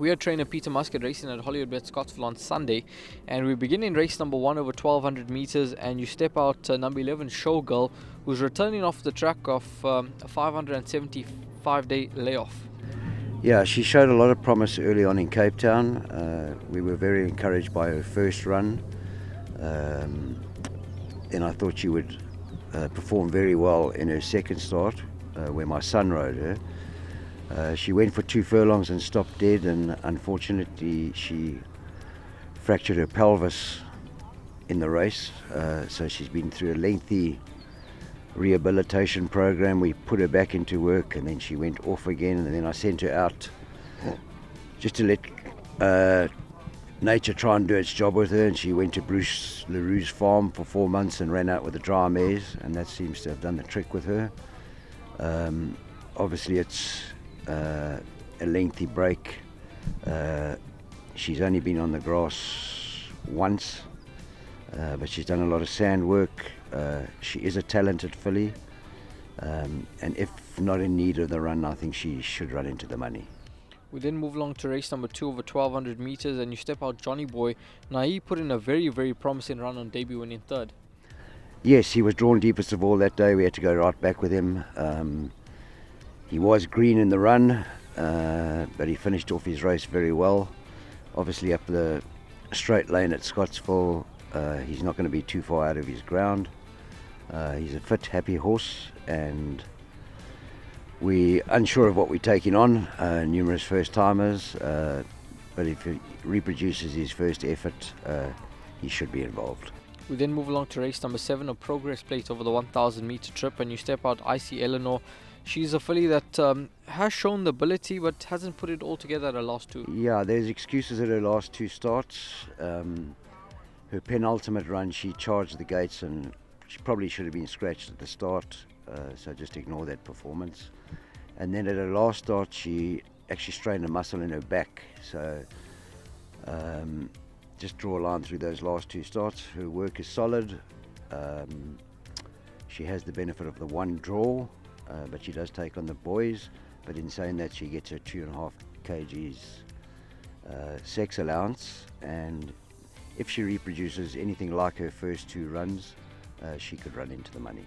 We are trainer Peter Muscutt racing at Hollywoodbets Scottsville on Sunday, and we begin in race number 1 over 1200 meters, and you step out number 11 Showgirl, who's returning off the track of a 575-day layoff. Yeah, she showed a lot of promise early on in Cape Town. We were very encouraged by her first run, and I thought she would perform very well in her second start, where my son rode her. She went for 2 furlongs and stopped dead, and unfortunately she fractured her pelvis in the race. So she's been through a lengthy rehabilitation program. We put her back into work, and then she went off again, and then I sent her out just to let nature try and do its job with her, and she went to Bruce LaRue's farm for 4 months and ran out with the dry mares, and that seems to have done the trick with her. Obviously it's a lengthy break. She's only been on the grass once, but she's done a lot of sand work. She is a talented filly, and if not in need of the run, I think she should run into the money. We then move along to race number 2 over 1200 meters, and you step out Johnny Boy. Now he put in a very, very promising run on debut, winning third. Yes, he was drawn deepest of all that day. We had to go right back with him. He was green in the run, but he finished off his race very well. Obviously up the straight lane at Scottsville, he's not going to be too far out of his ground. He's a fit, happy horse, and we're unsure of what we're taking on. Numerous first-timers, but if he reproduces his first effort, he should be involved. We then move along to race number 7, a progress plate over the 1000 meter trip, and you step out Icy Eleanor. She's a filly that has shown the ability but hasn't put it all together at her last 2. Yeah, there's excuses at her last 2 starts. Her penultimate run, she charged the gates, and she probably should have been scratched at the start, so just ignore that performance. And then at her last start, she actually strained a muscle in her back, so just draw a line through those last 2 starts. Her work is solid. She has the benefit of the 1 draw, but she does take on the boys. But in saying that, she gets her 2.5 kgs sex allowance, and if she reproduces anything like her first 2 runs, she could run into the money.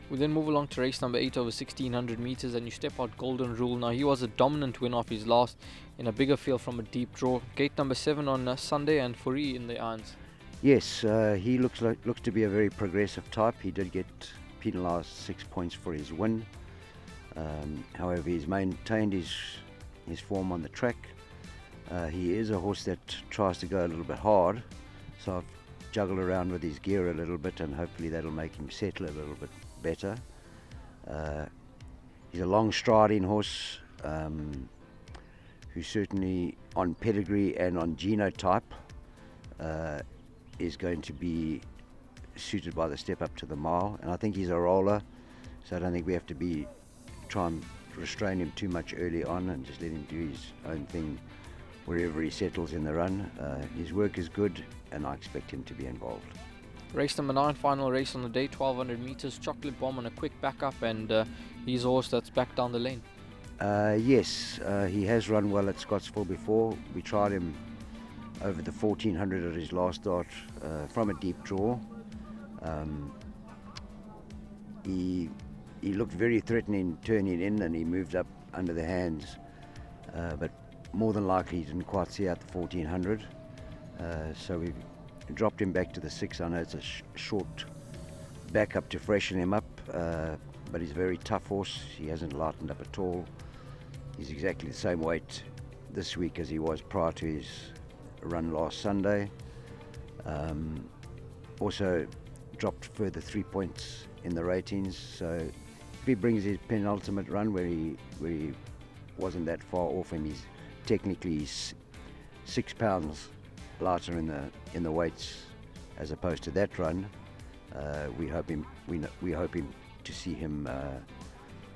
We then move along to race number 8 over 1600 meters, and you step out Golden Rule. Now he was a dominant win off his last in a bigger field from a deep draw. Gate number 7 on Sunday, and Fourie in the irons. Yes, he looks to be a very progressive type. He did get penalised 6 points for his win. However, he's maintained his form on the track. He is a horse that tries to go a little bit hard, so I've juggled around with his gear a little bit, and hopefully that'll make him settle a little bit better. He's a long striding horse, who certainly on pedigree and on genotype is going to be suited by the step up to the mile, and I think he's a roller, so I don't think we have to try and restrain him too much early on and just let him do his own thing wherever he settles in the run. His work is good, and I expect him to be involved. Race number 9, final race on the day, 1200 meters. Chocolate Bomb on a quick backup, and he's a horse that's back down the lane. Yes, he has run well at Scottsville before. We tried him over the 1400 at his last start from a deep draw. He looked very threatening turning in, and he moved up under the hands, but more than likely he didn't quite see out the 1400. So we've dropped him back to the 6. I know it's a short backup to freshen him up, but he's a very tough horse. He hasn't lightened up at all. He's exactly the same weight this week as he was prior to his run last Sunday. Also dropped further 3 points in the ratings, so if he brings his penultimate run where he wasn't that far off him, he's technically 6 pounds lighter in the weights as opposed to that run. We hope to see him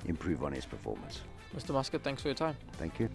improve on his performance. Mr. Muscutt, thanks for your time. Thank you.